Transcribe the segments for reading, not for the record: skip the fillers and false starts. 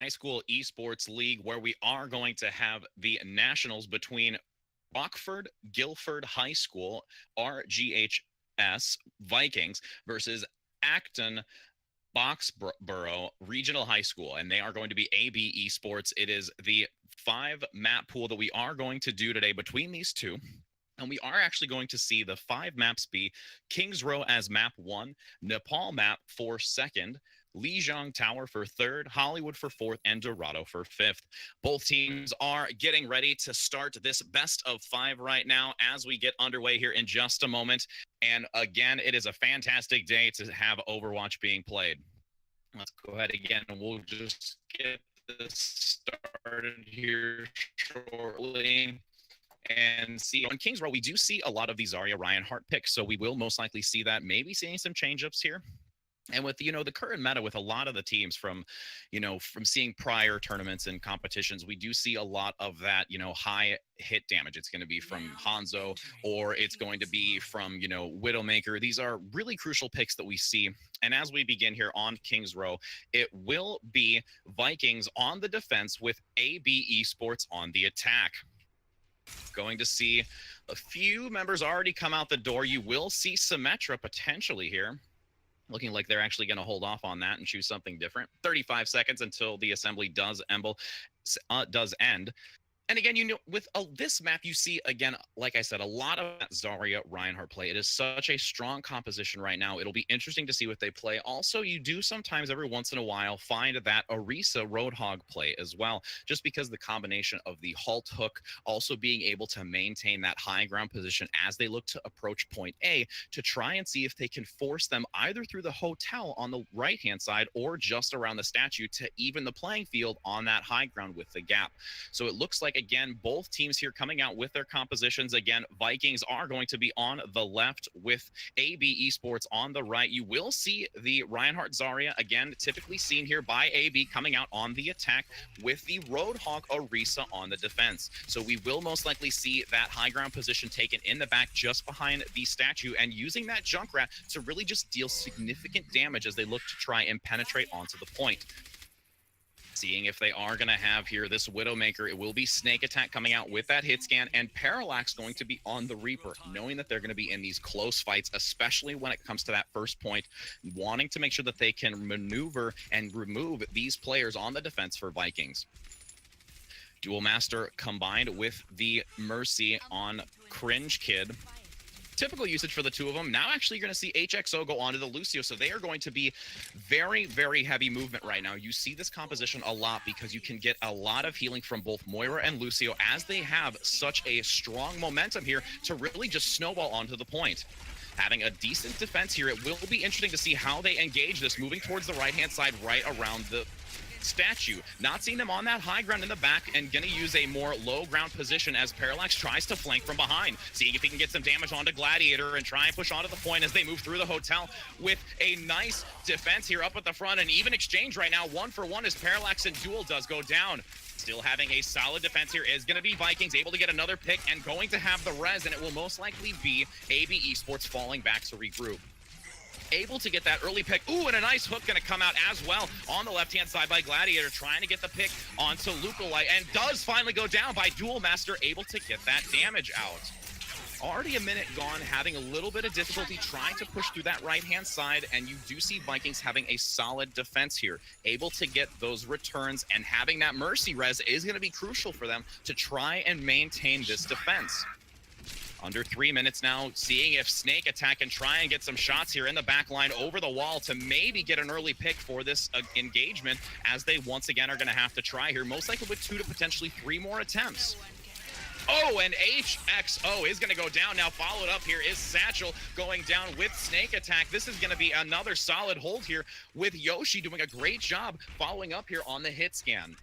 High School Esports League, where we are going to have the Nationals between Rockford Guilford High School, RGHS Vikings, versus Acton Boxborough Regional High School, and they are going to be AB Esports. It is the 5 map pool that we are going to do today between these two. And we are actually going to see the 5 maps be Kings Row as map 1, Nepal map for 2nd, Lijiang Tower for 3rd, Hollywood for 4th, and Dorado for 5th. Both teams are getting ready to start this best of 5 right now as we get underway here in just a moment. And again, it is a fantastic day to have Overwatch being played. Let's go ahead again, and we'll just get this started here shortly. And see, on Kings Row, we do see a lot of these Zarya Reinhardt picks, so we will most likely see that, maybe seeing some change-ups here. And with, the current meta with a lot of the teams from seeing prior tournaments and competitions, we do see a lot of that, high hit damage. It's going to be from Hanzo, or it's going to be from, Widowmaker. These are really crucial picks that we see. And as we begin here on Kings Row, it will be Vikings on the defense with AB Esports on the attack. Going to see a few members already come out the door. You will see Symmetra potentially here. Looking like they're actually going to hold off on that and choose something different. 35 seconds until the assembly does end. And again, with this map, you see, again, like I said, a lot of Zarya Reinhardt play. It is such a strong composition right now. It'll be interesting to see what they play. Also, you do sometimes, every once in a while, find that Orisa Roadhog play as well, just because the combination of the halt hook, also being able to maintain that high ground position as they look to approach point A, to try and see if they can force them either through the hotel on the right-hand side or just around the statue to even the playing field on that high ground with the gap. So it looks like, again, both teams here coming out with their compositions. Again, Vikings are going to be on the left with AB Esports on the right. You will see the Reinhardt Zarya, again, typically seen here by AB, coming out on the attack with the Roadhog Orisa on the defense. So we will most likely see that high ground position taken in the back just behind the statue, and using that Junkrat to really just deal significant damage as they look to try and penetrate onto the point. Seeing if they are going to have here this Widowmaker. It will be Snake Attack coming out with that hit scan, and Parallax going to be on the Reaper, knowing that they're going to be in these close fights, especially when it comes to that first point, wanting to make sure that they can maneuver and remove these players on the defense for Vikings. Dual Master combined with the Mercy on Cringe Kid. Typical usage for the two of them. Now actually you're going to see HXO go onto the Lucio, so they are going to be very, very heavy movement right now. You see this composition a lot because you can get a lot of healing from both Moira and Lucio as they have such a strong momentum here to really just snowball onto the point. Having a decent defense here, it will be interesting to see how they engage this, moving towards the right-hand side right around the statue. Not seeing them on that high ground in the back, and gonna use a more low ground position as Parallax tries to flank from behind, seeing if he can get some damage onto Gladiator and try and push onto the point as they move through the hotel with a nice defense here up at the front. And even exchange right now, 1-for-1 as Parallax and Duel does go down. Still having a solid defense here is going to be Vikings, able to get another pick and going to have the res, and it will most likely be AB Esports falling back to regroup. Able to get that early pick. Ooh, and a nice hook going to come out as well on the left-hand side by Gladiator, trying to get the pick onto Lucolite, and does finally go down by Dual Master, able to get that damage out. Already a minute gone, having a little bit of difficulty trying to push through that right-hand side, and you do see Vikings having a solid defense here, able to get those returns, and having that Mercy res is going to be crucial for them to try and maintain this defense. Under 3 minutes now, seeing if Snake Attack can try and get some shots here in the back line over the wall to maybe get an early pick for this engagement, as they once again are going to have to try here, most likely with 2 to potentially 3 more attempts. Oh, and HXO is going to go down. Now followed up here is Satchel going down with Snake Attack. This is going to be another solid hold here with Yoshi doing a great job following up here on the hit scan.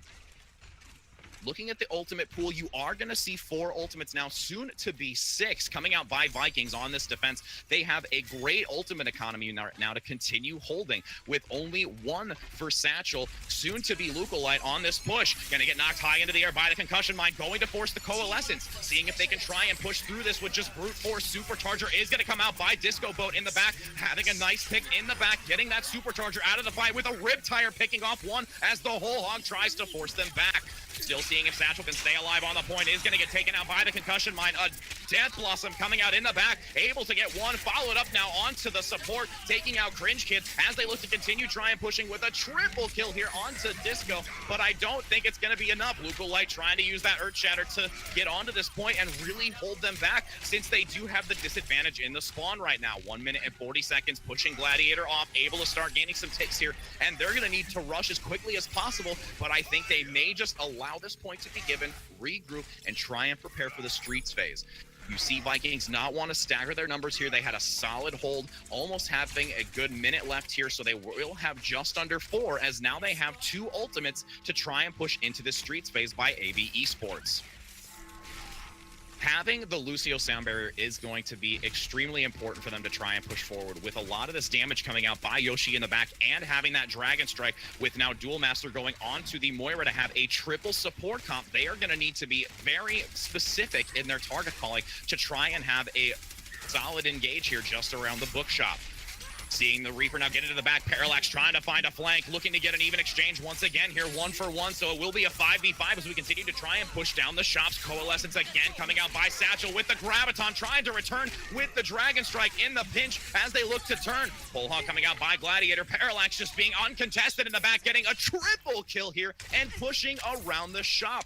Looking at the ultimate pool, you are going to see 4 ultimates now, soon to be 6, coming out by Vikings on this defense. They have a great ultimate economy now to continue holding, with only 1 for Satchel, soon to be Lucolite on this push. Going to get knocked high into the air by the concussion mine, going to force the Coalescence, seeing if they can try and push through this with just brute force. Supercharger is going to come out by Disco Boat in the back, having a nice pick in the back, getting that Supercharger out of the fight with a Rip Tire picking off 1 as the whole hog tries to force them back. Still seeing if Satchel can stay alive on the point. Is going to get taken out by the concussion mine. A Death Blossom coming out in the back, able to get 1. Followed up now onto the support, taking out Cringe Kid as they look to continue trying pushing with a triple kill here onto Disco. But I don't think it's going to be enough. Lucolite trying to use that Earth Shatter to get onto this point and really hold them back, since they do have the disadvantage in the spawn right now. 1 minute and 40 seconds, pushing Gladiator off, able to start gaining some ticks here. And they're going to need to rush as quickly as possible. But I think they may just allow this point to be given, regroup, and try and prepare for the streets phase. You see Vikings not want to stagger their numbers here. They had a solid hold, almost having a good minute left here, so they will have just under 4, as now they have 2 ultimates to try and push into the streets phase by AB Esports. Having the Lucio sound barrier is going to be extremely important for them to try and push forward, with a lot of this damage coming out by Yoshi in the back, and having that Dragon Strike with now Dual Master going on to the Moira to have a triple support comp. They are going to need to be very specific in their target calling to try and have a solid engage here just around the bookshop. Seeing the Reaper now get into the back. Parallax trying to find a flank, looking to get an even exchange once again here, 1 for 1. So it will be a 5v5 as we continue to try and push down the shops. Coalescence again coming out by Satchel with the Graviton, trying to return with the Dragon Strike in the pinch as they look to turn. Bullhawk coming out by Gladiator. Parallax just being uncontested in the back, getting a triple kill here and pushing around the shop.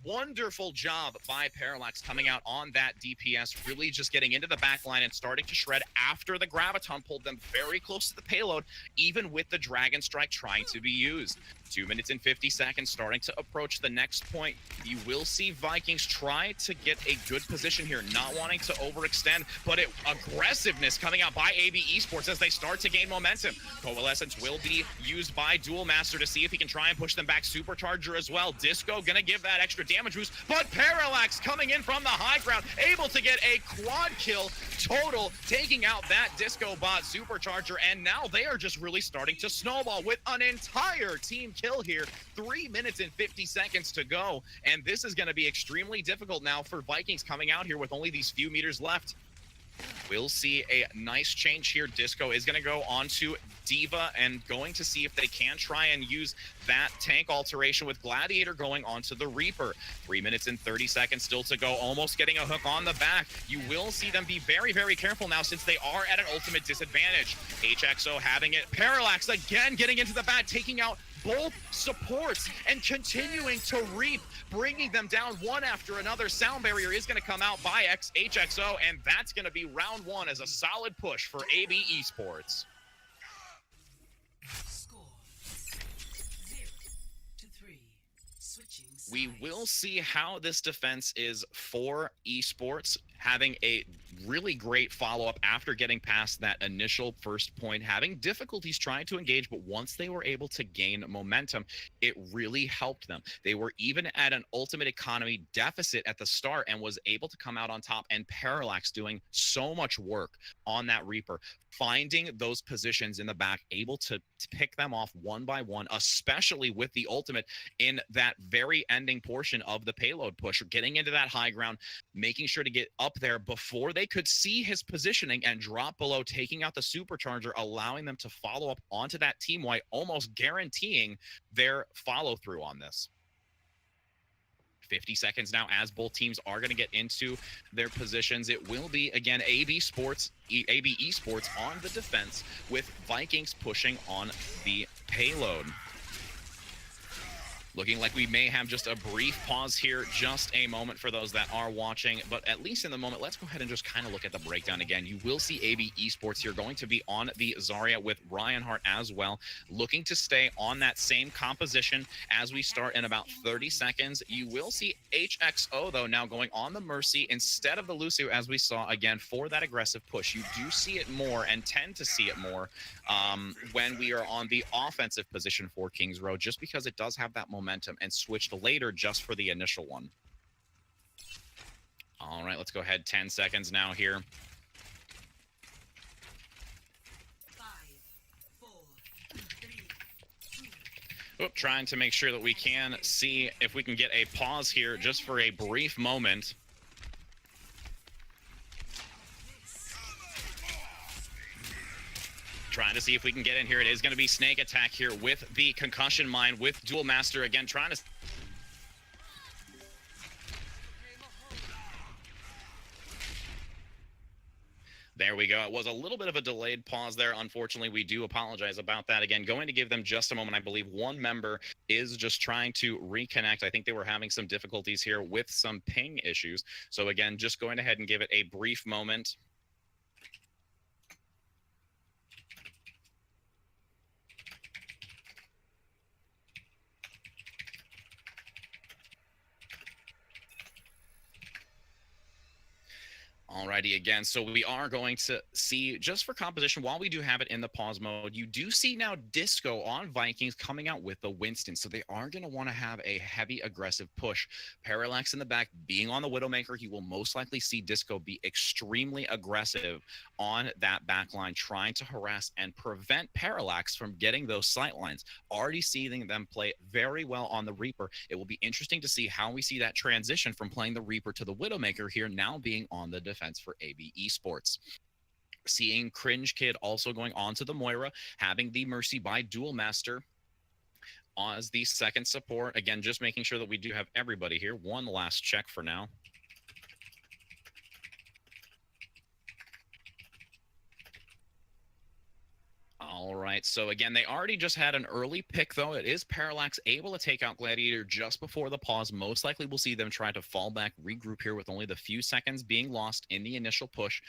Wonderful job by Parallax coming out on that DPS, really just getting into the back line and starting to shred after the Graviton pulled them very close to the payload, even with the Dragon Strike trying to be used. 2 minutes and 50 seconds, starting to approach the next point. You will see Vikings try to get a good position here, not wanting to overextend, but aggressiveness coming out by AB Esports as they start to gain momentum. Coalescence will be used by Dual Master to see if he can try and push them back. Supercharger as well. Disco gonna give that extra damage boost, but Parallax coming in from the high ground, able to get a quad kill total, taking out that Disco bot Supercharger, and now they are just really starting to snowball with an entire team kill here. 3 minutes and 50 seconds to go, and this is going to be extremely difficult now for Vikings coming out here with only these few meters left. We'll see a nice change here. Disco is going to go on to Diva and going to see if they can try and use that tank alteration, with Gladiator going on to the Reaper. 3 minutes and 30 seconds still to go, almost getting a hook on the back. You will see them be very, very careful now, since they are at an ultimate disadvantage. HXO having it. Parallax again getting into the back, taking out both supports and continuing to reap, bringing them down one after another. Sound barrier is going to come out by HXO, and that's going to be round 1 as a solid push for AB Esports. Score 0-3. Switching sides. We will see how this defense is for Esports, having a really great follow-up after getting past that initial first point, having difficulties trying to engage, but once they were able to gain momentum, it really helped them. They were even at an ultimate economy deficit at the start and was able to come out on top, and Parallax doing so much work on that Reaper, finding those positions in the back, able to pick them off one by one, especially with the ultimate in that very ending portion of the payload push, getting into that high ground, making sure to get up there before they could see his positioning and drop below, taking out the Supercharger, allowing them to follow up onto that team white, almost guaranteeing their follow through on this. 50 seconds now as both teams are going to get into their positions. It will be, again, AB Esports on the defense, with Vikings pushing on the payload. Looking like we may have just a brief pause here, just a moment for those that are watching, but at least in the moment, let's go ahead and just kind of look at the breakdown again. You will see AB Esports here going to be on the Zarya with Reinhardt as well, looking to stay on that same composition as we start in about 30 seconds. You will see HXO, though, now going on the Mercy instead of the Lucio, as we saw, again, for that aggressive push. You do see it more and tend to see it more when we are on the offensive position for Kings Row, just because it does have that momentum momentum and switched later just for the initial one. All right, let's go ahead. 10 seconds now here. 5, 4, 3, 2. Trying to make sure that we can see if we can get a pause here just for a brief moment. Trying to see if we can get in here. It is going to be Snake Attack here with the Concussion Mine, with Dual Master again, trying to... There we go. It was a little bit of a delayed pause there. Unfortunately, we do apologize about that. Again, going to give them just a moment. I believe one member is just trying to reconnect. I think they were having some difficulties here with some ping issues. So again, just going ahead and give it a brief moment. Alrighty, again, so we are going to see, just for composition, while we do have it in the pause mode, you do see now Disco on Vikings coming out with the Winston, so they are going to want to have a heavy aggressive push. Parallax in the back, being on the Widowmaker, he will most likely see Disco be extremely aggressive on that back line, trying to harass and prevent Parallax from getting those sight lines. Already seeing them play very well on the Reaper. It will be interesting to see how we see that transition from playing the Reaper to the Widowmaker here, now being on the defense for AB Esports. Seeing Cringe Kid also going on to the Moira, having the Mercy by Dual Master as the second support. Again, just making sure that we do have everybody here. One last check for now. All right, so again, they already just had an early pick, though. It is Parallax able to take out Gladiator just before the pause. Most likely we'll see them try to fall back, regroup here with only the few seconds being lost in the initial push.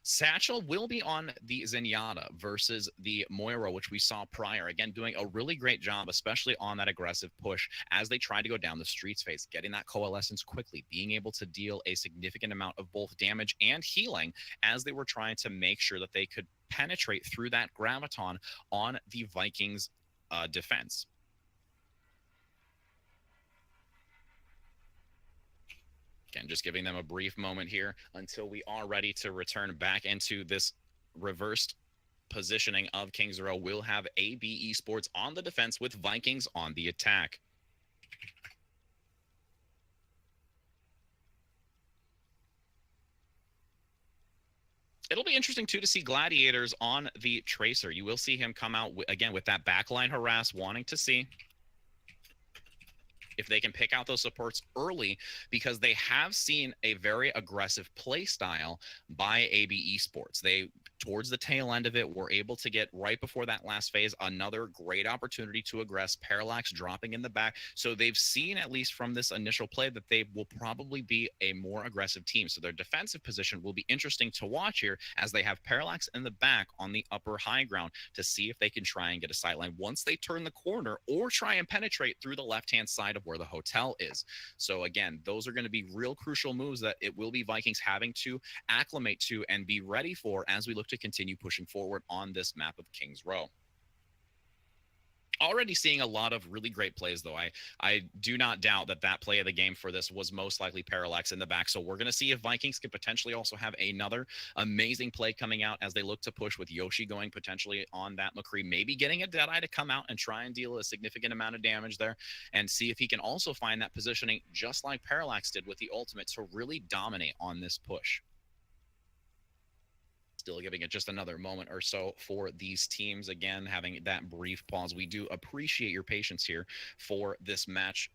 Satchel will be on the Zenyatta versus the Moira, which we saw prior. Again, doing a really great job, especially on that aggressive push as they try to go down the streets phase, getting that coalescence quickly, being able to deal a significant amount of both damage and healing as they were trying to make sure that they could penetrate through that graviton on the Vikings defense. Again, just giving them a brief moment here until we are ready to return back into this reversed positioning of Kings Row. We'll have AB Esports on the defense with Vikings on the attack. It'll be interesting, too, to see Gladiators on the Tracer. You will see him come out, again, with that backline harass, wanting to see if they can pick out those supports early, because they have seen a very aggressive play style by AB Esports. They, towards the tail end of it, were able to get, right before that last phase, another great opportunity to aggress, Parallax dropping in the back. So they've seen, at least from this initial play, that they will probably be a more aggressive team. So their defensive position will be interesting to watch here, as they have Parallax in the back on the upper high ground to see if they can try and get a sightline once they turn the corner, or try and penetrate through the left-hand side of where the hotel is. So again, those are going to be real crucial moves that it will be Vikings having to acclimate to and be ready for as we look to continue pushing forward on this map of Kings Row. Already seeing a lot of really great plays, though. I do not doubt that that play of the game for this was most likely Parallax in the back. So we're going to see if Vikings could potentially also have another amazing play coming out as they look to push, with Yoshi going potentially on that McCree, maybe getting a Deadeye to come out and try and deal a significant amount of damage there, and see if he can also find that positioning just like Parallax did with the ultimate to really dominate on this push. Still giving it just another moment or so for these teams. Again, having that brief pause. We do appreciate your patience here for this match.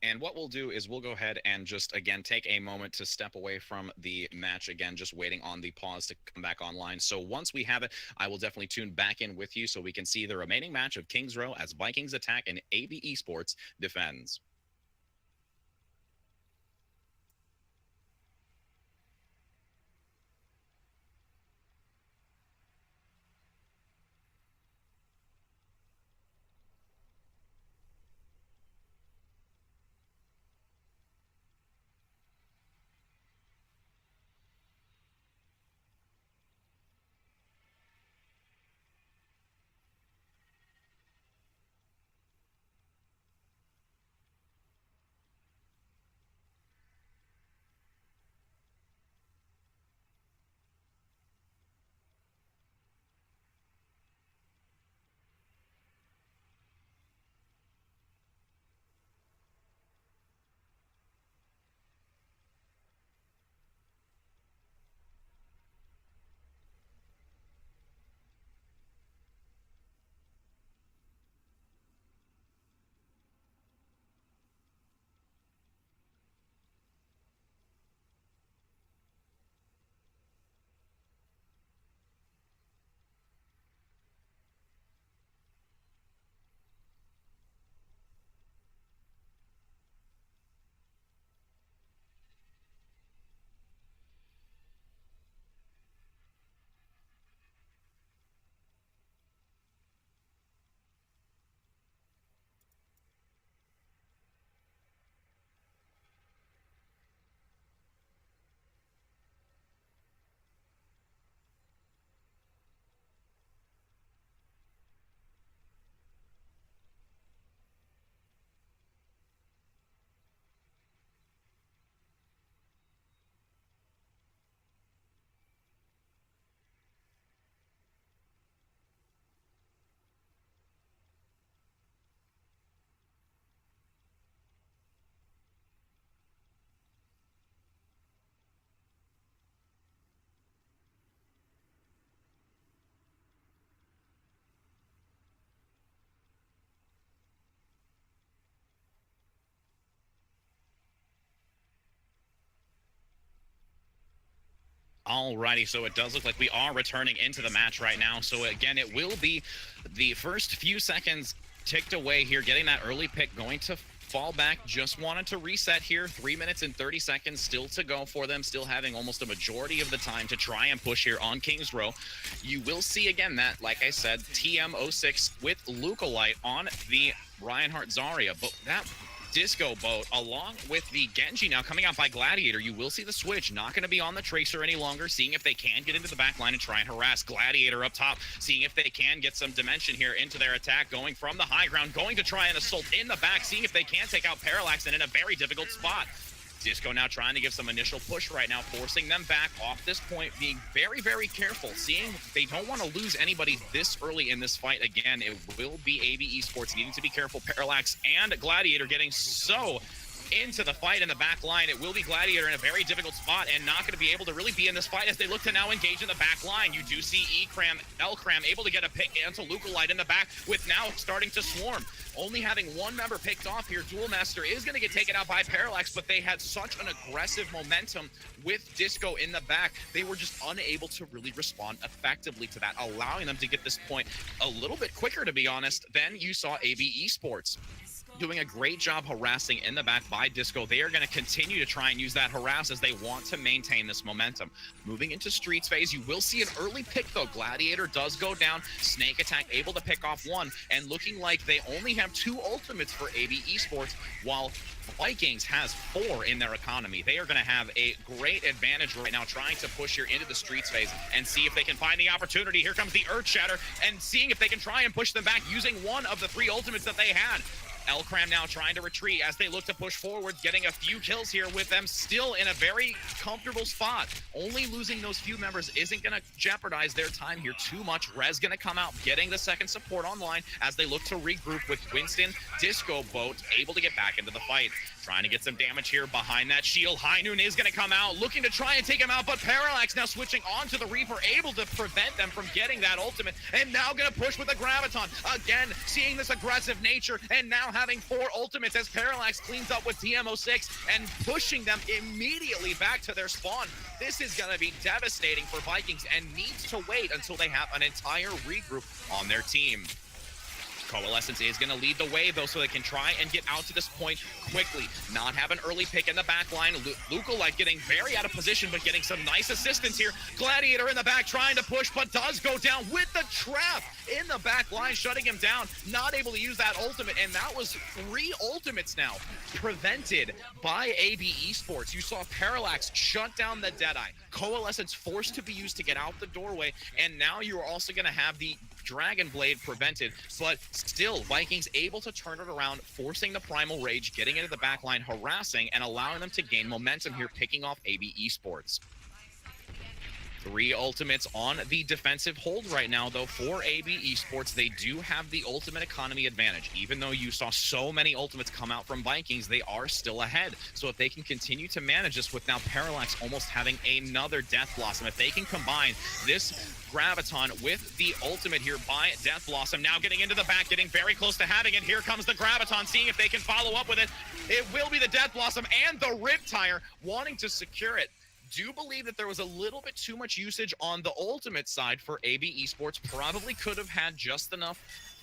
And what we'll do is we'll go ahead and just, again, take a moment to step away from the match. Again, just waiting on the pause to come back online. So once we have it, I will definitely tune back in with you so we can see the remaining match of Kings Row as Vikings attack and AB Esports defends. Alrighty, so it does look like we are returning into the match right now. So again, it will be the first few seconds ticked away here, getting that early pick, going to fall back. Just wanted to reset here. 3 minutes and 30 seconds still to go for them, still having almost a majority of the time to try and push here on Kings Row. You will see again that, like I said, TM06 with Lucolite on the Reinhardt Zarya, but that Disco boat along with the Genji now coming out by Gladiator. You will see the switch, not going to be on the Tracer any longer, seeing if they can get into the back line and try and harass Gladiator up top, seeing if they can get some dimension here into their attack, going from the high ground, going to try and assault in the back, seeing if they can take out Parallax, and in a very difficult spot. Disco now trying to give some initial push right now, forcing them back off this point, being very, very careful, seeing they don't want to lose anybody this early in this fight. Again, it will be AB Esports needing to be careful. Parallax and Gladiator getting so into the fight in the back line. It will be Gladiator in a very difficult spot and not going to be able to really be in this fight as they look to now engage in the back line. You do see E-Cram, L-Cram able to get a pick into Lucolite in the back with now starting to swarm. Only having one member picked off here, Duel Master is going to get taken out by Parallax, but they had such an aggressive momentum with Disco in the back. They were just unable to really respond effectively to that, allowing them to get this point a little bit quicker, to be honest, than you saw AB Esports. Doing a great job harassing in the back by Disco. They are going to continue to try and use that harass as they want to maintain this momentum. Moving into Streets phase, you will see an early pick though. Gladiator does go down. Snake Attack able to pick off one, and looking like they only have 2 ultimates for AB Esports, while Vikings has 4 in their economy. They are going to have a great advantage right now, trying to push here into the Streets phase and see if they can find the opportunity. Here comes the Earth Shatter, and seeing if they can try and push them back using one of the 3 ultimates that they had. L-Cram now trying to retreat as they look to push forward, getting a few kills here with them still in a very comfortable spot. Only losing those few members isn't going to jeopardize their time here too much. Rez going to come out, getting the second support online as they look to regroup with Winston. Disco Boat able to get back into the fight. Trying to get some damage here behind that shield. High Noon is going to come out, looking to try and take him out, but Parallax now switching onto the Reaper, able to prevent them from getting that ultimate, and now going to push with the Graviton. Again, seeing this aggressive nature, and now having 4 ultimates as Parallax cleans up with TM06 and pushing them immediately back to their spawn. This is going to be devastating for Vikings and needs to wait until they have an entire regroup on their team. Coalescence is going to lead the way, though, so they can try and get out to this point quickly. Not have an early pick in the back line. Lucolite getting very out of position, but getting some nice assistance here. Gladiator in the back trying to push, but does go down with the trap in the back line, shutting him down. Not able to use that ultimate, and that was 3 ultimates now prevented by AB Esports. You saw Parallax shut down the Deadeye. Coalescence forced to be used to get out the doorway, and now you are also going to have the Dragon Blade prevented, but still Vikings able to turn it around, forcing the Primal Rage, getting into the backline, harassing, and allowing them to gain momentum here, picking off AB Esports. 3 ultimates on the defensive hold right now, though, for AB Esports. They do have the ultimate economy advantage. Even though you saw so many ultimates come out from Vikings, they are still ahead. So if they can continue to manage this with now Parallax almost having another Death Blossom, if they can combine this Graviton with the ultimate here by Death Blossom, now getting into the back, getting very close to having it. Here comes the Graviton, seeing if they can follow up with it. It will be the Death Blossom and the Riptire wanting to secure it. Do believe that there was a little bit too much usage on the ultimate side for AB Esports. Probably could have had just enough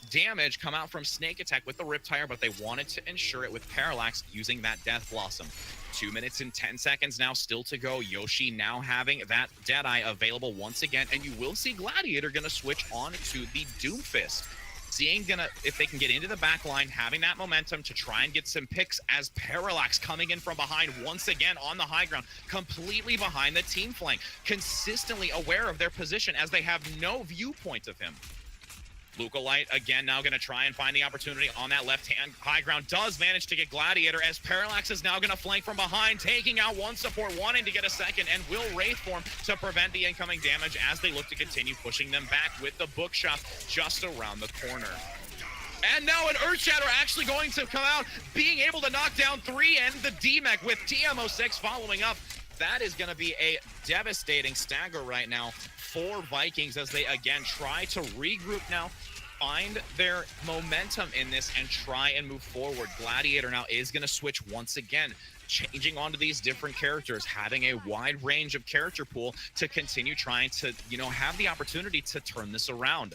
damage come out from Snake Attack with the Riptire, but they wanted to ensure it with Parallax using that Death Blossom. 2 minutes and 10 seconds now still to go. Yoshi now having that Deadeye available once again, and you will see Gladiator going to switch on to the Doomfist. Seeing if they can get into the back line, having that momentum to try and get some picks as Parallax coming in from behind once again on the high ground, completely behind the team flank, consistently aware of their position as they have no viewpoint of him. Lucolite again now going to try and find the opportunity on that left-hand high ground. Does manage to get Gladiator as Parallax is now going to flank from behind, taking out one support, wanting to get a second, and will Wraithform to prevent the incoming damage as they look to continue pushing them back with the Bookshop just around the corner. And now an Earthshatter actually going to come out, being able to knock down 3 and the D-Mech with TM06 following up. That is going to be a devastating stagger right now for Vikings as they again try to regroup now. find their momentum in this and try and move forward. Gladiator now is going to switch once again, changing onto these different characters, having a wide range of character pool to continue trying to, have the opportunity to turn this around.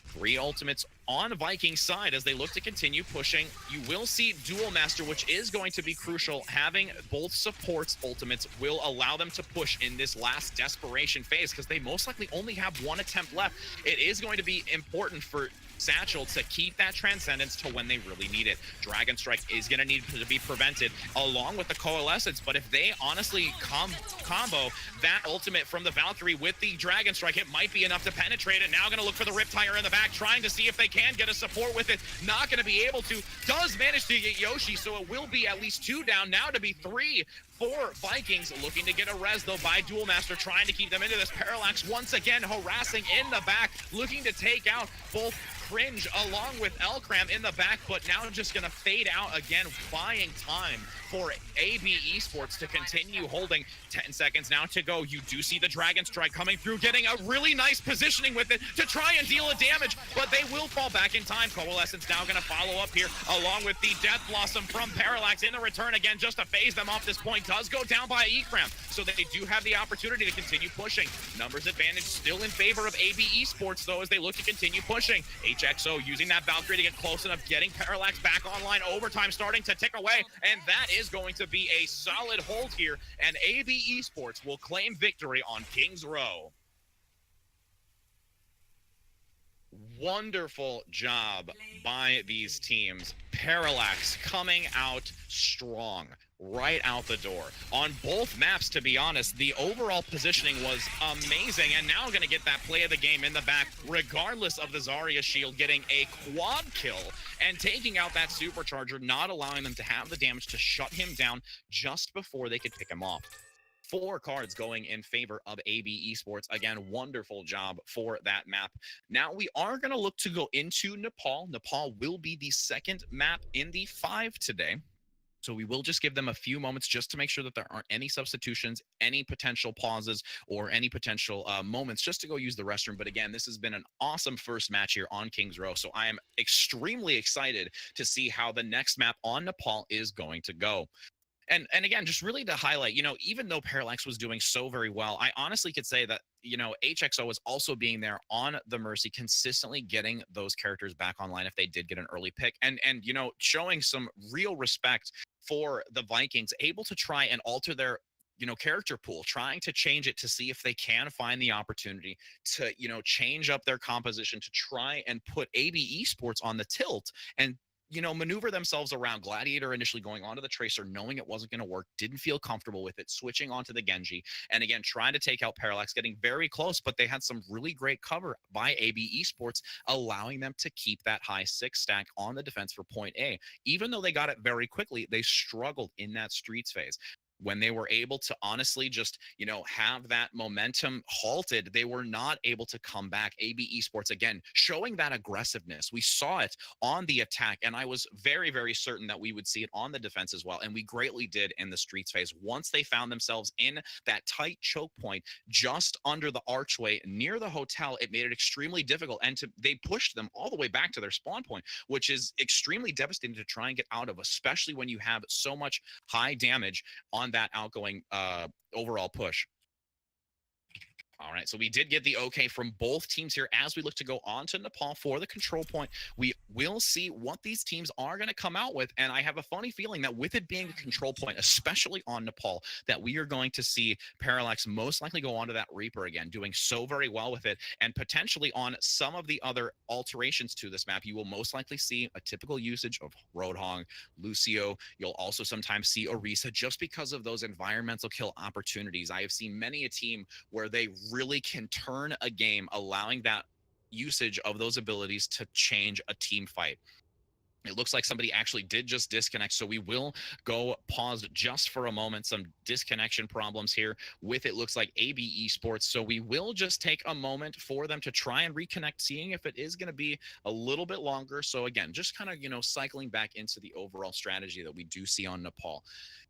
3 ultimates on Vikings side as they look to continue pushing. You will see Dual Master, which is going to be crucial. Having both supports ultimates will allow them to push in this last desperation phase because they most likely only have 1 attempt left. It is going to be important for Satchel to keep that transcendence to when they really need it. Dragon Strike is going to need to be prevented along with the Coalescence, but if they honestly combo that ultimate from the Valkyrie with the Dragon Strike, it might be enough to penetrate it. Now going to look for the Riptire in the back, trying to see if they can get a support with it. Not going to be able to. Does manage to get Yoshi, so it will be at least 2 down, now to be 3 for Vikings, looking to get a res though by Dual Master, trying to keep them into this. Parallax once again harassing in the back, looking to take out both Cringe along with Elcram in the back, but now just going to fade out again, buying time for AB Esports to continue holding. 10 seconds now to go. You do see the Dragon Strike coming through, getting a really nice positioning with it to try and deal a damage, but they will fall back in time. Coalescence now going to follow up here along with the Death Blossom from Parallax in the return again, just to phase them off. This point does go down by Ekram, so they do have the opportunity to continue pushing. Numbers advantage still in favor of AB Esports though as they look to continue pushing. HXO using that Valkyrie to get close enough, getting Parallax back online. Overtime starting to tick away, and that is going to be a solid hold here, and AB Esports will claim victory on Kings Row. Wonderful job by these teams. Parallax coming out strong right out the door on both maps. To be honest, the overall positioning was amazing, and now going to get that play of the game in the back regardless of the Zarya shield, getting a quad kill and taking out that supercharger, not allowing them to have the damage to shut him down just before they could pick him off. 4 cards going in favor of AB Esports. Again, wonderful job for that map. Now we are going to look to go into Nepal. Nepal will be the second map in the 5 today. So we will just give them a few moments just to make sure that there aren't any substitutions, any potential pauses, or any potential moments just to go use the restroom. But again, this has been an awesome first match here on Kings Row. So I am extremely excited to see how the next map on Nepal is going to go. And again, just really to highlight, even though Parallax was doing so very well, I honestly could say that, HXO was also being there on the Mercy, consistently getting those characters back online if they did get an early pick, and showing some real respect for the Vikings, able to try and alter their character pool, trying to change it to see if they can find the opportunity to, change up their composition to try and put AB Esports on the tilt and maneuver themselves around. Gladiator initially going onto the Tracer, knowing it wasn't going to work, didn't feel comfortable with it, switching onto the Genji, and again, trying to take out Parallax, getting very close, but they had some really great cover by AB Esports, allowing them to keep that high 6 stack on the defense for point A. Even though they got it very quickly, they struggled in that streets phase. When they were able to honestly just, have that momentum halted, they were not able to come back. AB Esports, again, showing that aggressiveness. We saw it on the attack, and I was very, very certain that we would see it on the defense as well, and we greatly did in the streets phase. Once they found themselves in that tight choke point just under the archway near the hotel, it made it extremely difficult, and they pushed them all the way back to their spawn point, which is extremely devastating to try and get out of, especially when you have so much high damage on that outgoing overall push. All right, so we did get the okay from both teams here as we look to go on to Nepal for the control point. We will see what these teams are going to come out with, and I have a funny feeling that with it being a control point, especially on Nepal, that we are going to see Parallax most likely go onto that Reaper again, doing so very well with it, and potentially on some of the other alterations to this map, you will most likely see a typical usage of Roadhog, Lucio. You'll also sometimes see Orisa just because of those environmental kill opportunities. I have seen many a team where they really can turn a game, allowing that usage of those abilities to change a team fight. It looks like somebody actually did just disconnect, so we will go paused just for a moment. Some disconnection problems here with, it looks like, AB Esports. So we will just take a moment for them to try and reconnect, seeing if it is going to be a little bit longer. So again, just kind of, cycling back into the overall strategy that we do see on Nepal.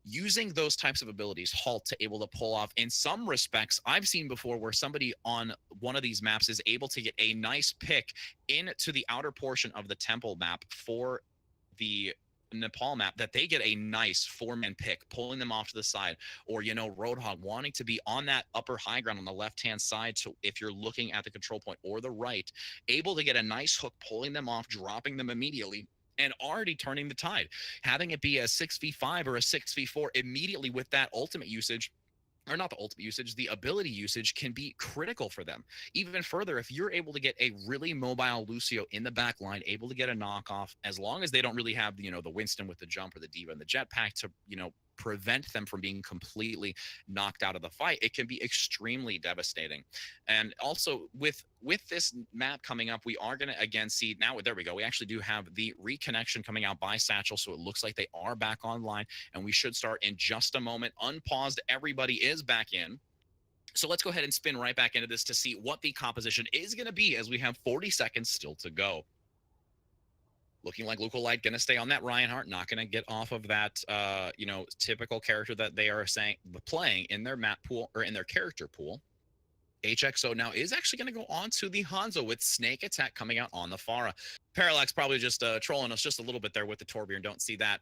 Using those types of abilities, Halt to able to pull off, in some respects, I've seen before where somebody on one of these maps is able to get a nice pick into the outer portion of the temple map for the Nepal map, that they get a nice 4-man pick, pulling them off to the side, or Roadhog wanting to be on that upper high ground on the left-hand side. So if you're looking at the control point, or the right, able to get a nice hook, pulling them off, dropping them immediately, and already turning the tide, having it be a 6v5 or a 6v4 immediately with that ultimate usage. Or not the ultimate usage, the ability usage can be critical for them. Even further, if you're able to get a really mobile Lucio in the back line, able to get a knockoff, as long as they don't really have, the Winston with the jump or the Diva and the jetpack to, prevent them from being completely knocked out of the fight, it can be extremely devastating. And also with this map coming up, we are going to again see now, there we go, we actually do have the reconnection coming out by Satchel, so it looks like they are back online, and we should start in just a moment. Unpaused, everybody is back in. So let's go ahead and spin right back into this to see what the composition is going to be, as we have 40 seconds still to go. Looking like Lookalike going to stay on that Reinhardt, not going to get off of that, typical character that they are playing in their map pool, or in their character pool. HXO now is actually going to go on to the Hanzo with Snake Attack coming out on the Pharah. Parallax probably just trolling us just a little bit there with the Torbjorn. Don't see that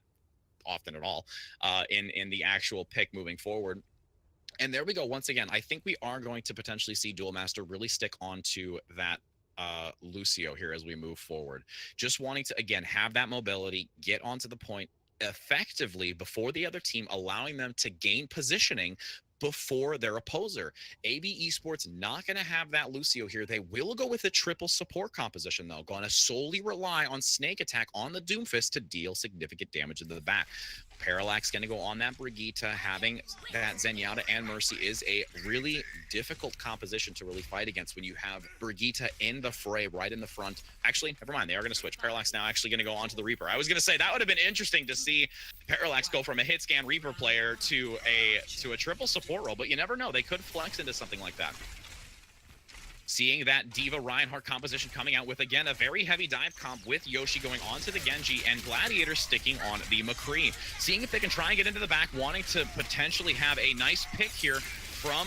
often at all in the actual pick moving forward. And there we go. Once again, I think we are going to potentially see Duel Master really stick onto that Lucio here as we move forward. Just wanting to, again, have that mobility, get onto the point effectively before the other team, allowing them to gain positioning before their opposer. AB Esports not going to have that Lucio here. They will go with a triple support composition, though. Going to solely rely on Snake Attack on the Doomfist to deal significant damage into the back. Parallax going to go on that Brigitte. Having that Zenyatta and Mercy is a really difficult composition to really fight against when you have Brigitte in the fray right in the front. Actually, never mind. They are going to switch. Parallax now actually going to go on to the Reaper. I was going to say that would have been interesting to see Parallax go from a hit scan Reaper player to a triple support role, but you never know. They could flex into something like that. Seeing that Diva Reinhardt composition coming out with, again, a very heavy dive comp with Yoshi going on to the Genji and Gladiator sticking on the McCree. Seeing if they can try and get into the back, wanting to potentially have a nice pick here from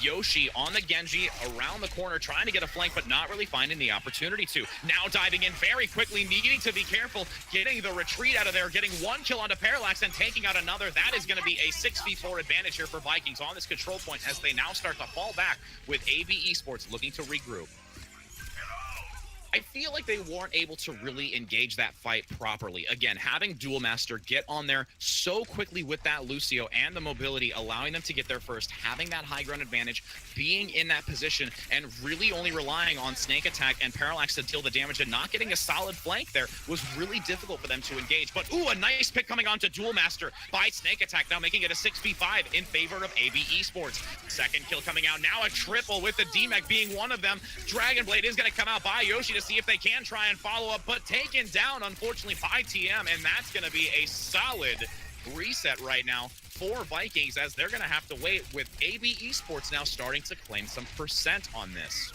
Yoshi on the Genji around the corner, trying to get a flank, but not really finding the opportunity to. Now diving in very quickly, needing to be careful, getting the retreat out of there, getting one kill onto Parallax and taking out another. That is going to be a 6v4 advantage here for Vikings on this control point as they now start to fall back with AB Esports looking to regroup. I feel like they weren't able to really engage that fight properly. Again, having Duel Master get on there so quickly with that Lucio and the mobility, allowing them to get there first, having that high ground advantage, being in that position, and really only relying on Snake Attack and Parallax to deal the damage and not getting a solid flank there was really difficult for them to engage. But, ooh, a nice pick coming on to Duel Master by Snake Attack, now making it a 6v5 in favor of AB Esports. Second kill coming out, now a triple with the D-Mech being one of them. Dragon Blade is going to come out by Yoshi to see if they can try and follow up, but taken down, unfortunately, by TM, and that's going to be a solid reset right now for Vikings, as they're going to have to wait with AB Esports now starting to claim some percent on this.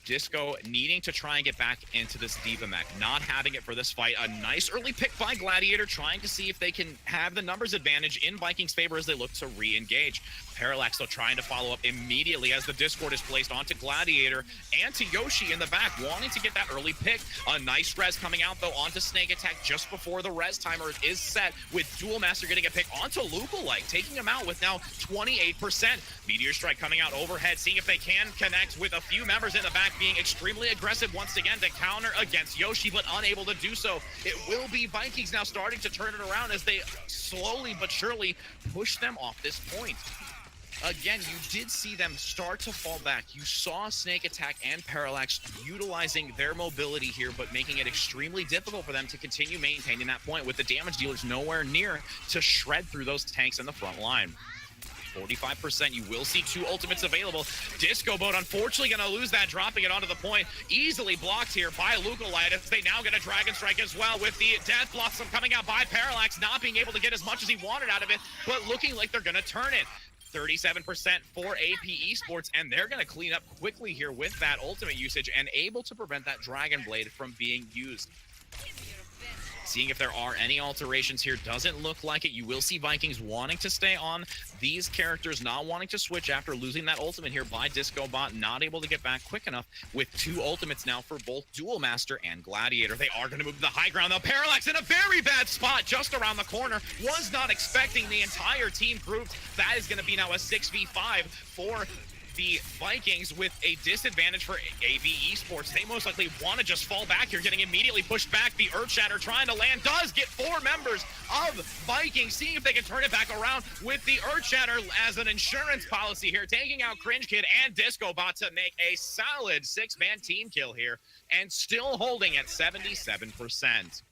Disco needing to try and get back into this Diva mech, not having it for this fight. A nice early pick by Gladiator, trying to see if they can have the numbers advantage in Vikings' favor as they look to re-engage. Parallax, though, trying to follow up immediately as the Discord is placed onto Gladiator and to Yoshi in the back, wanting to get that early pick. A nice res coming out, though, onto Snake Attack just before the res timer is set, with Duel Master getting a pick onto Lookalike, taking him out with now 28%. Meteor Strike coming out overhead, seeing if they can connect with a few members in the back, being extremely aggressive once again to counter against Yoshi, but unable to do so. It will be Vikings now starting to turn it around as they slowly but surely push them off this point. Again, you did see them start to fall back. You saw Snake Attack and Parallax utilizing their mobility here, but making it extremely difficult for them to continue maintaining that point, with the damage dealers nowhere near to shred through those tanks in the front line. 45%. You will see 2 ultimates available. Disco Boat unfortunately going to lose that, dropping it onto the point. Easily blocked here by Lucolite as they now get a Dragon Strike as well, with the Death Blossom coming out by Parallax, not being able to get as much as he wanted out of it, but looking like they're going to turn it. 37% for AP Esports, and they're going to clean up quickly here with that ultimate usage and able to prevent that Dragon Blade from being used. Seeing if there are any alterations here, doesn't look like it. You will see Vikings wanting to stay on these characters, not wanting to switch after losing that ultimate here by Disco Bot, not able to get back quick enough with 2 ultimates now for both Duel Master and Gladiator. They are going to move to the high ground though. Parallax in a very bad spot just around the corner. Was not expecting the entire team grouped. That is going to be now a 6v5 for the Vikings with a disadvantage for AB Esports. They most likely want to just fall back here, getting immediately pushed back. The Earthshatter trying to land does get 4 members of Vikings, seeing if they can turn it back around with the Earthshatter as an insurance policy here, taking out Cringe Kid and Disco Bot to make a solid 6-man team kill here and still holding at 77%.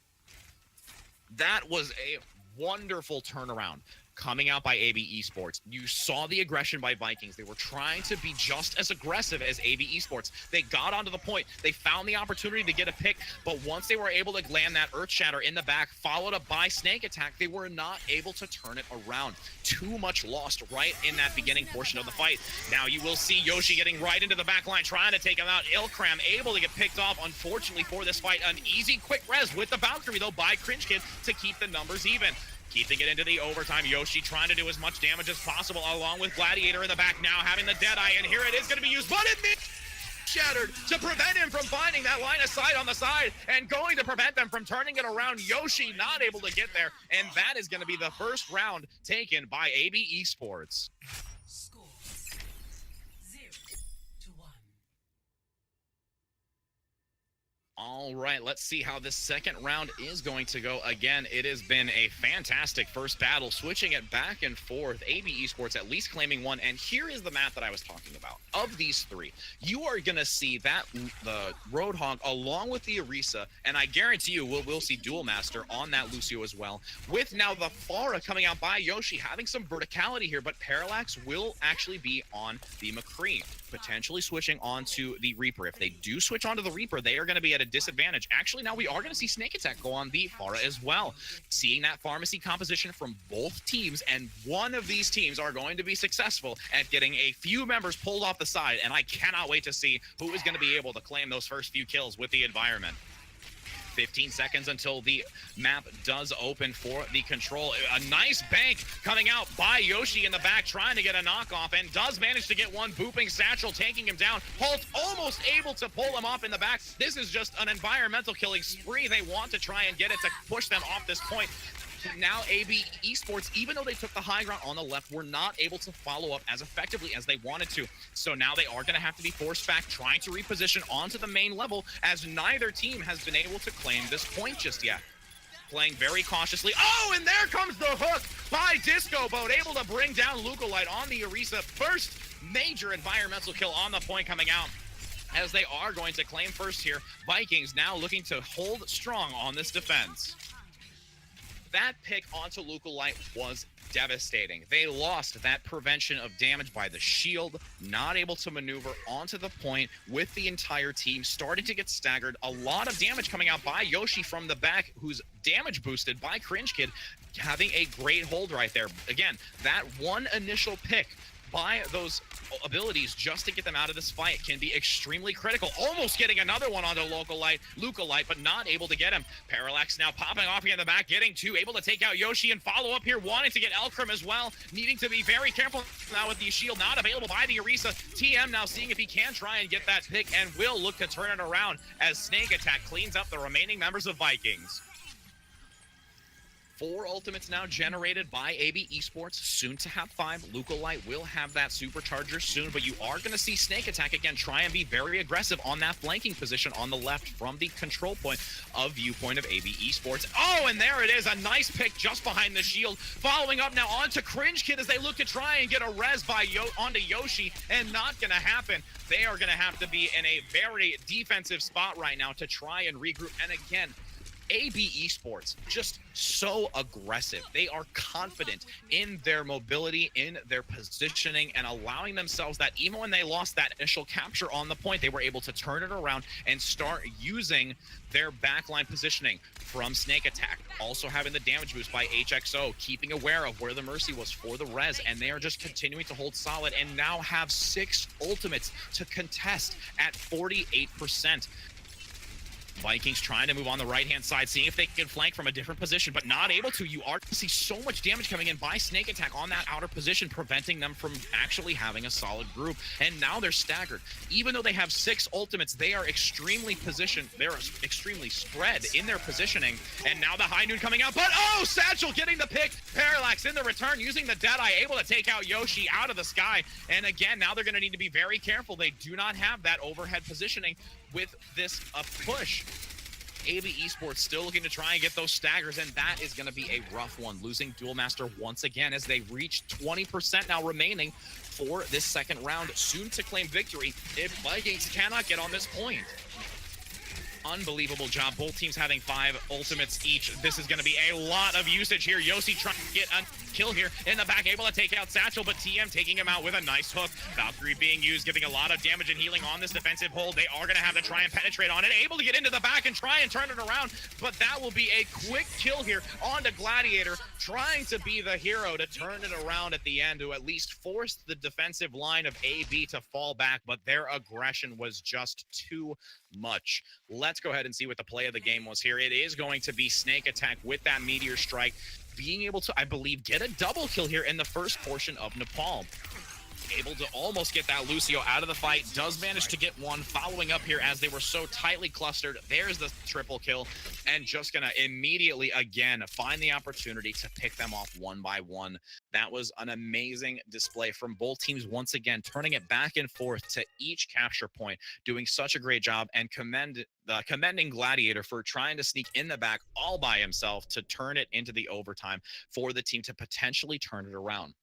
That was a wonderful turnaround coming out by AB Esports. You saw the aggression by Vikings. They were trying to be just as aggressive as AB Esports. They got onto the point. They found the opportunity to get a pick, but once they were able to land that Earthshatter in the back, followed up by Snake Attack, they were not able to turn it around. Too much lost right in that beginning portion of the fight. Now you will see Yoshi getting right into the back line, trying to take him out. Ilkram able to get picked off, unfortunately for this fight. An easy quick res with the Valkyrie though by Cringe Kid to keep the numbers even. Keeping it into the overtime. Yoshi trying to do as much damage as possible along with Gladiator in the back now, having the Deadeye, and here it is going to be used, but it shattered to prevent him from finding that line of sight on the side and going to prevent them from turning it around. Yoshi not able to get there, and that is going to be the first round taken by AB Esports. Score 0-1. All right, let's see how this second round is going to go. Again, it has been a fantastic first battle, switching it back and forth. AB Esports at least claiming one, and here is the map that I was talking about. Of these 3, you are going to see that the Roadhog along with the Orisa, and I guarantee you we'll see Duel Master on that Lucio as well, with now the Pharah coming out by Yoshi, having some verticality here, but Parallax will actually be on the McCree, potentially switching onto the Reaper. If they do switch onto the Reaper, they are going to be at a disadvantage. Actually, now we are going to see Snake Attack go on the Pharah as well. Seeing that pharmacy composition from both teams, and one of these teams are going to be successful at getting a few members pulled off the side, and I cannot wait to see who is going to be able to claim those first few kills with the environment. 15 seconds until the map does open for the control. A nice bank coming out by Yoshi in the back, trying to get a knockoff, and does manage to get one. Booping Satchel taking him down. Holt almost able to pull him off in the back. This is just an environmental killing spree. They want to try and get it to push them off this point. Now AB Esports, even though they took the high ground on the left, were not able to follow up as effectively as they wanted to. So now they are going to have to be forced back, trying to reposition onto the main level, as neither team has been able to claim this point just yet. Playing very cautiously. Oh, and there comes the hook by Disco Boat, able to bring down Lucolite on the Orisa. First major environmental kill on the point coming out, as they are going to claim first here. Vikings now looking to hold strong on this defense. That pick onto Lucolite was devastating. They lost that prevention of damage by the shield, not able to maneuver onto the point with the entire team, starting to get staggered. A lot of damage coming out by Yoshi from the back, who's damage boosted by Cringe Kid, having a great hold right there. Again, that one initial pick by those abilities just to get them out of this fight can be extremely critical. Almost getting another one onto Lucolite, but not able to get him. Parallax now popping off in the back, getting 2, able to take out Yoshi and follow up here, wanting to get Elkram as well, needing to be very careful now with the shield not available by the Orisa. TM now seeing if he can try and get that pick, and will look to turn it around as Snake Attack cleans up the remaining members of Vikings. 4 ultimates now generated by AB Esports, soon to have 5. Lucolite will have that supercharger soon, but you are going to see Snake Attack again try and be very aggressive on that flanking position on the left from the control point of viewpoint of AB Esports. Oh, and there it is, a nice pick just behind the shield. Following up now onto Cringe Kid as they look to try and get a res by onto Yoshi, and not going to happen. They are going to have to be in a very defensive spot right now to try and regroup. And again, AB Esports, just so aggressive. They are confident in their mobility, in their positioning, and allowing themselves that even when they lost that initial capture on the point, they were able to turn it around and start using their backline positioning from Snake Attack. Also having the damage boost by HXO, keeping aware of where the Mercy was for the res, and they are just continuing to hold solid and now have 6 ultimates to contest at 48%. Vikings trying to move on the right-hand side, seeing if they can flank from a different position, but not able to. You are to see so much damage coming in by Snake Attack on that outer position, preventing them from actually having a solid group. And now they're staggered. Even though they have 6 ultimates, they are extremely positioned. They're extremely spread in their positioning. And now the High Noon coming out, but oh, Satchel getting the pick. Parallax in the return, using the Deadeye, able to take out Yoshi out of the sky. And again, now they're going to need to be very careful. They do not have that overhead positioning with this push. AB Esports still looking to try and get those staggers, and that is going to be a rough one, losing Duel Master once again as they reach 20% now remaining for this second round, soon to claim victory if Vikings cannot get on this point. Unbelievable job. Both teams having 5 ultimates each. This is going to be a lot of usage here. Yossi trying to get a kill here in the back, able to take out Satchel, but TM taking him out with a nice hook. Valkyrie being used, giving a lot of damage and healing on this defensive hold. They are going to have to try and penetrate on it, able to get into the back and try and turn it around, but that will be a quick kill here on the Gladiator, trying to be the hero to turn it around at the end, to at least force the defensive line of AB to fall back, but their aggression was just too much. Let's go ahead and see what the play of the game was here. It is going to be Snake Attack with that Meteor Strike, being able to, I believe, get a double kill here in the first portion of Napalm. Able to almost get that Lucio out of the fight, does manage to get one, following up here as they were so tightly clustered. There's the triple kill, and just gonna immediately again find the opportunity to pick them off one by one. That was an amazing display from both teams, once again turning it back and forth to each capture point, doing such a great job, and commending Gladiator for trying to sneak in the back all by himself to turn it into the overtime for the team to potentially turn it around.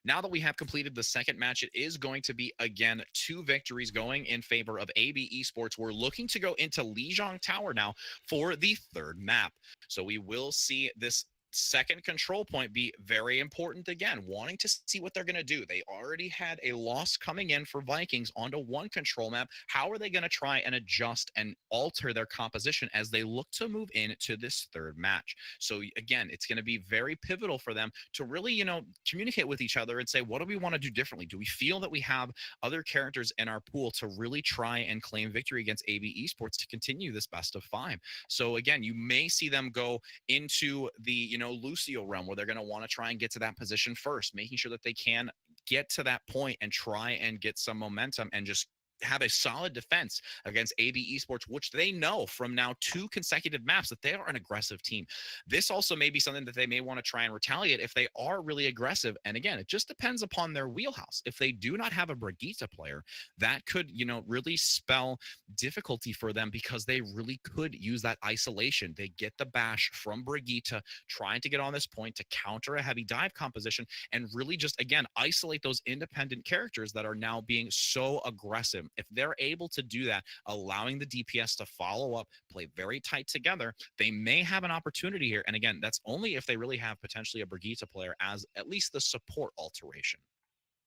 Now that we have completed the second match, it is going to be, again, 2 victories going in favor of AB Esports. We're looking to go into Lijiang Tower now for the third map. So we will see this second control point be very important again, wanting to see what they're going to do. They already had a loss coming in for Vikings onto one control map. How are they going to try and adjust and alter their composition as they look to move into this third match? So again, it's going to be very pivotal for them to really, communicate with each other and say, what do we want to do differently? Do we feel that we have other characters in our pool to really try and claim victory against AB Esports to continue this best of 5? So again, you may see them go into the, Lucio realm, where they're going to want to try and get to that position first, making sure that they can get to that point and try and get some momentum and just have a solid defense against AB Esports, which they know from now 2 consecutive maps that they are an aggressive team. This also may be something that they may want to try and retaliate if they are really aggressive. And again, it just depends upon their wheelhouse. If they do not have a Brigitte player, that could, really spell difficulty for them, because they really could use that isolation. They get the bash from Brigitte, trying to get on this point to counter a heavy dive composition and really just, again, isolate those independent characters that are now being so aggressive. If they're able to do that, allowing the DPS to follow up, play very tight together, they may have an opportunity here. And again, that's only if they really have potentially a Brigitte player as at least the support alteration.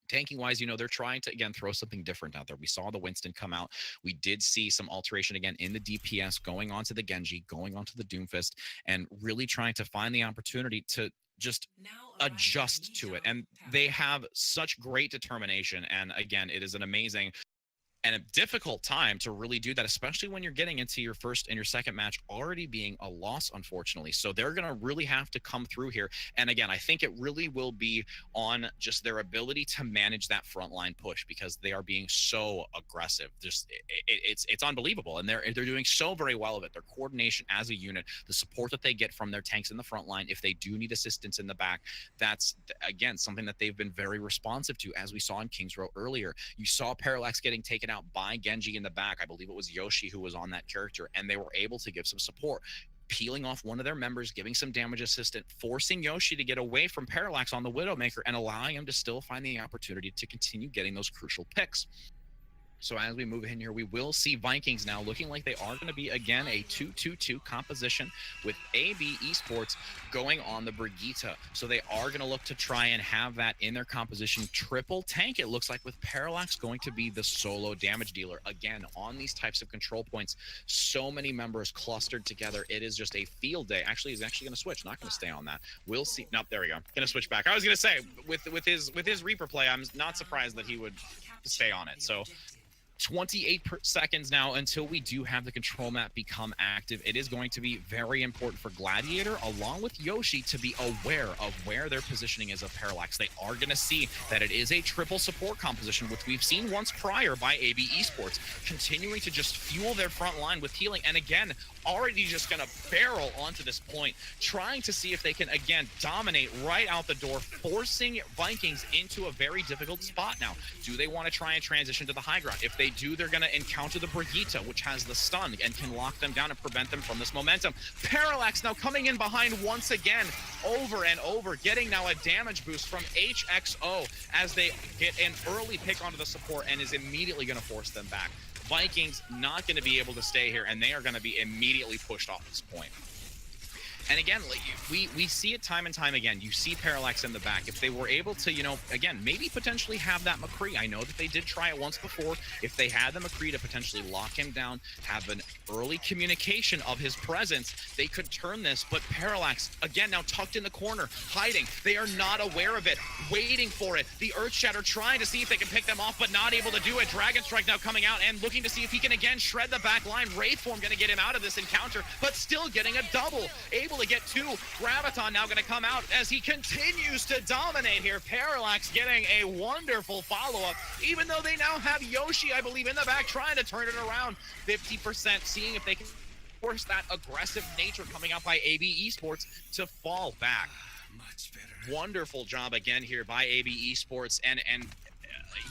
Tanking wise, they're trying to, again, throw something different out there. We saw the Winston come out. We did see some alteration again in the DPS, going on to the Genji, going on to the Doomfist, and really trying to find the opportunity to just adjust to it. And they have such great determination. And again, it is an amazing and a difficult time to really do that, especially when you're getting into your first and your second match already being a loss, unfortunately. So they're going to really have to come through here. And again, I think it really will be on just their ability to manage that frontline push, because they are being so aggressive. Just it's unbelievable, and they're doing so very well of it. Their coordination as a unit, the support that they get from their tanks in the front line, if they do need assistance in the back, that's again something that they've been very responsive to, as we saw in Kings Row earlier. You saw Parallax getting taken out by Genji in the back. I believe it was Yoshi who was on that character, and they were able to give some support, peeling off one of their members, giving some damage assistant, forcing Yoshi to get away from Parallax on the Widowmaker, and allowing him to still find the opportunity to continue getting those crucial picks. So as we move in here, we will see Vikings now looking like they are going to be, again, a 2-2-2 composition with AB Esports going on the Brigitte. So they are going to look to try and have that in their composition. Triple tank, it looks like, with Parallax going to be the solo damage dealer. Again, on these types of control points, so many members clustered together. It is just a field day. Actually, he's actually going to switch. Not going to stay on that. We'll see. Nope, there we go. Going to switch back. I was going to say, with his Reaper play, I'm not surprised that he would stay on it. So 28 seconds now until we do have the control map become active. It is going to be very important for Gladiator, along with Yoshi, to be aware of where their positioning is of Parallax. They are going to see that it is a triple support composition, which we've seen once prior by AB Esports, continuing to just fuel their front line with healing. And again, already just going to barrel onto this point, trying to see if they can, again, dominate right out the door, forcing Vikings into a very difficult spot now. Do they want to try and transition to the high ground? If they do, they're going to encounter the Brigitte, which has the stun and can lock them down and prevent them from this momentum. Parallax now coming in behind once again, over and over, getting now a damage boost from HXO as they get an early pick onto the support and is immediately going to force them back. Vikings not going to be able to stay here, and they are going to be immediately pushed off this point. And again, we see it time and time again. You see Parallax in the back. If they were able to, you know, again, maybe potentially have that McCree. I know that they did try it once before. If they had the McCree to potentially lock him down, have an early communication of his presence, they could turn this. But Parallax, again, now tucked in the corner, hiding. They are not aware of it, waiting for it. The Earthshatter trying to see if they can pick them off, but not able to do it. Dragon Strike now coming out and looking to see if he can again shred the back line. Wraithform going to get him out of this encounter, but still getting a double. Able to get two. Graviton now going to come out as he continues to dominate here. Parallax getting a wonderful follow-up, even though they now have Yoshi, I believe, in the back trying to turn it around. 50%, seeing if they can force that aggressive nature coming out by AB Esports to fall back. Much better. Wonderful job again here by AB Esports, and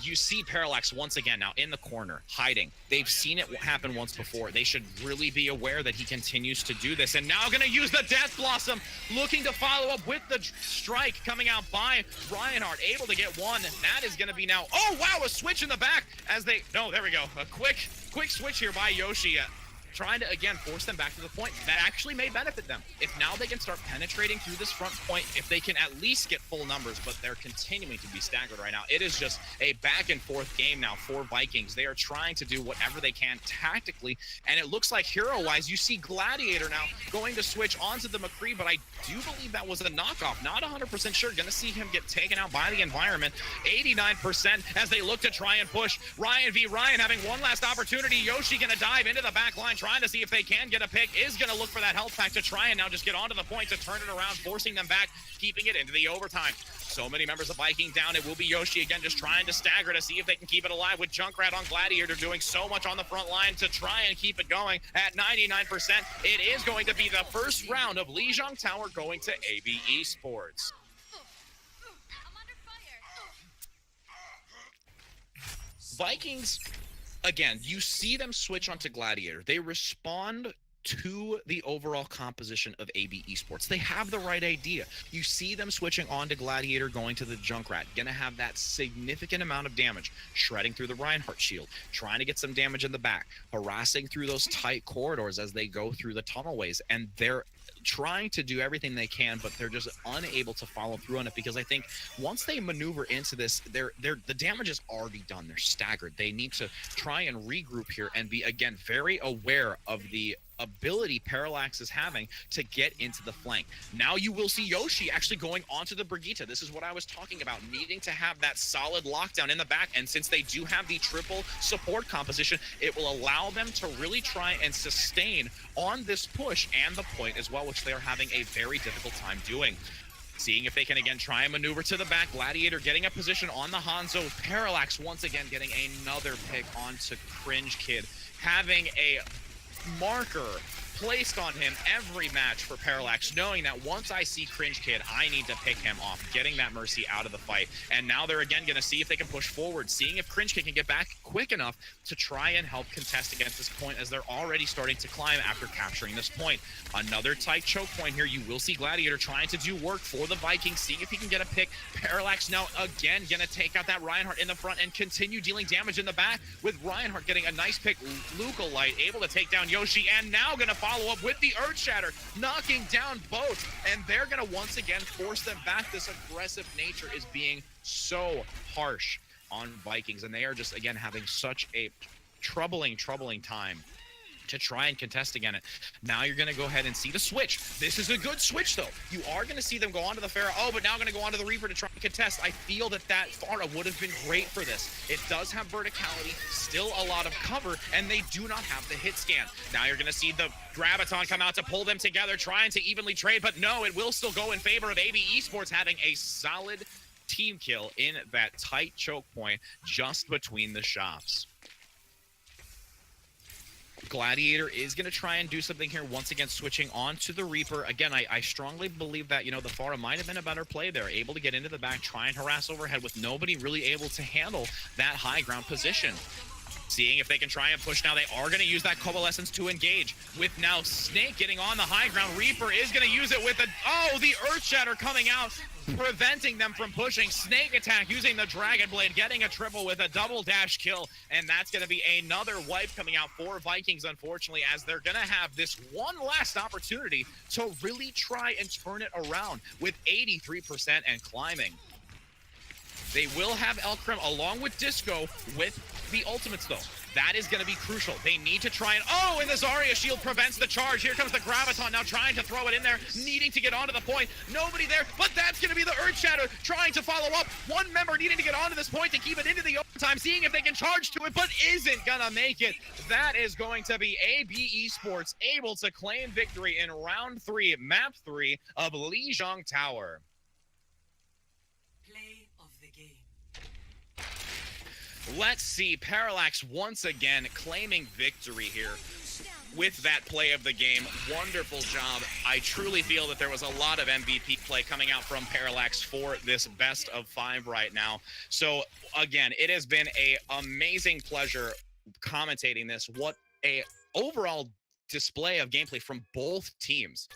you see Parallax once again now in the corner, hiding. They've seen it happen once before. They should really be aware that he continues to do this. And now going to use the Death Blossom, looking to follow up with the strike coming out by Reinhardt, able to get one. That is going to be now, oh wow, a switch in the back as they, no, there we go. A quick switch here by Yoshi. Trying to, again, force them back to the point. That actually may benefit them. If now they can start penetrating through this front point, if they can at least get full numbers, but they're continuing to be staggered right now. It is just a back and forth game now for Vikings. They are trying to do whatever they can tactically, and it looks like hero-wise, you see Gladiator now going to switch onto the McCree, but I do believe that was a knockoff. Not 100% sure. Gonna see him get taken out by the environment. 89% as they look to try and push. Ryan v. Ryan having one last opportunity. Yoshi gonna dive into the back line, trying to see if they can get a pick, is going to look for that health pack to try and now just get onto the point to turn it around, forcing them back, keeping it into the overtime. So many members of Viking down. It will be Yoshi again, just trying to stagger to see if they can keep it alive with Junkrat on Gladiator doing so much on the front line to try and keep it going at 99%. It is going to be the first round of Lijiang Tower going to AB Esports. Vikings, again, you see them switch onto Gladiator. They respond to the overall composition of AB Esports. They have the right idea. You see them switching on to Gladiator, going to the Junkrat, gonna have that significant amount of damage, shredding through the Reinhardt shield, trying to get some damage in the back, harassing through those tight corridors as they go through the tunnelways, and they're trying to do everything they can, but they're just unable to follow through on it, because I think once they maneuver into this, the damage is already done. They're staggered. They need to try and regroup here and be, again, very aware of the ability Parallax is having to get into the flank. Now you will see Yoshi actually going onto the Brigitte. This is what I was talking about, needing to have that solid lockdown in the back, and since they do have the triple support composition, it will allow them to really try and sustain on this push and the point as well, which they are having a very difficult time doing. Seeing if they can again try and maneuver to the back. Gladiator getting a position on the Hanzo. Parallax once again getting another pick onto Cringe Kid, having a marker placed on him every match for Parallax, knowing that once I see Cringe Kid, I need to pick him off, getting that Mercy out of the fight. And now they're again going to see if they can push forward, seeing if Cringe Kid can get back quick enough to try and help contest against this point, as they're already starting to climb after capturing this point. Another tight choke point here. You will see Gladiator trying to do work for the Vikings, seeing if he can get a pick. Parallax now again going to take out that Reinhardt in the front and continue dealing damage in the back, with Reinhardt getting a nice pick. Luca Light able to take down Yoshi, and now going to follow up with the Earth Shatter, knocking down both, and they're going to once again force them back. This aggressive nature is being so harsh on Vikings, and they are just again having such a troubling time to try and contest again. Now you're going to go ahead and see the switch. This is a good switch, though. You are going to see them go onto the Pharah. Oh, but now going to go onto the Reaper to try and contest. I feel that Pharah would have been great for this. It does have verticality, still a lot of cover, and they do not have the hit scan. Now you're going to see the Graviton come out to pull them together, trying to evenly trade, but no, it will still go in favor of AB Esports having a solid team kill in that tight choke point just between the shops. Gladiator is going to try and do something here, once again switching on to the Reaper. Again, I strongly believe that, the Pharah might have been a better play there, able to get into the back, try and harass overhead with nobody really able to handle that high ground position. Seeing if they can try and push now. They are going to use that Coalescence to engage, with now Snake getting on the high ground. Reaper is going to use it with the Earth Shatter coming out, preventing them from pushing. Snake attack using the Dragon Blade, getting a triple with a double dash kill, and that's going to be another wipe coming out for Vikings, unfortunately, as they're going to have this one last opportunity to really try and turn it around with 83% and climbing. They will have Elkrim along with Disco with the ultimates, though. That is going to be crucial. They need to try and... Oh, and the Zarya shield prevents the charge. Here comes the Graviton now trying to throw it in there, needing to get onto the point. Nobody there, but that's going to be the Earth Shatter trying to follow up. One member needing to get onto this point to keep it into the overtime, seeing if they can charge to it, but isn't going to make it. That is going to be AB Esports able to claim victory in round 3, map 3 of Lijiang Tower. Play of the game. Let's see, Parallax once again claiming victory here with that play of the game. Wonderful job. I truly feel that there was a lot of MVP play coming out from Parallax for this best of 5 right now. So again, it has been a amazing pleasure commentating this. What a overall display of gameplay from both teams.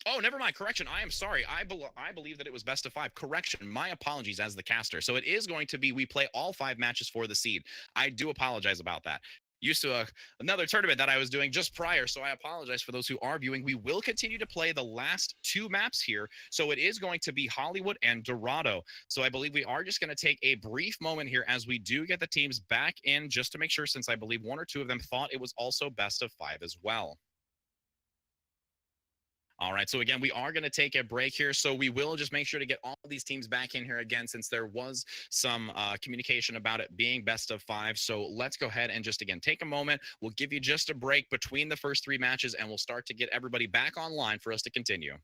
Oh, never mind. Correction. I am sorry. I believe that it was best of 5. Correction. My apologies as the caster. So it is going to be, we play all 5 matches for the seed. I do apologize about that. Used to another tournament that I was doing just prior, so I apologize for those who are viewing. We will continue to play the last 2 maps here. So it is going to be Hollywood and Dorado. So I believe we are just going to take a brief moment here as we do get the teams back in, just to make sure, since I believe 1 or 2 of them thought it was also best of 5 as well. All right, so again, we are going to take a break here, so we will just make sure to get all of these teams back in here again, since there was some communication about it being best of 5. So let's go ahead and just, again, take a moment. We'll give you just a break between the first 3 matches, and we'll start to get everybody back online for us to continue.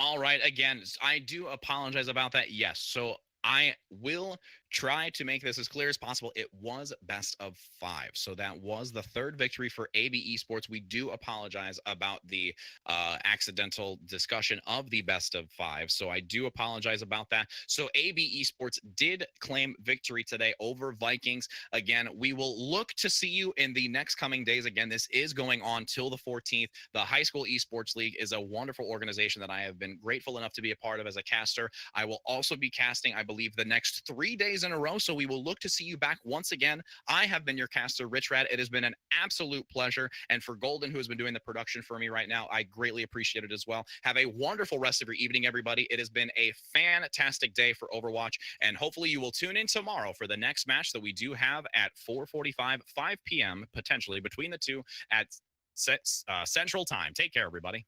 All right, again, I do apologize about that. Yes, so I will try to make this as clear as possible. It was best of 5. So that was the third victory for AB Esports. We do apologize about the accidental discussion of the best of 5. So I do apologize about that. So AB Esports did claim victory today over Vikings. Again, we will look to see you in the next coming days. Again, this is going on till the 14th. The High School Esports League is a wonderful organization that I have been grateful enough to be a part of as a caster. I will also be casting, I believe, the next 3 days in a row. So we will look to see you back once again. I have been your caster, Rich Rad. It has been an absolute pleasure. And for Golden, who has been doing the production for me right now, I greatly appreciate it as well. Have a wonderful rest of your evening, everybody. It has been a fantastic day for Overwatch. And hopefully you will tune in tomorrow for the next match that we do have at 4:45, 5 p.m., potentially between the two at Central Time. Take care, everybody.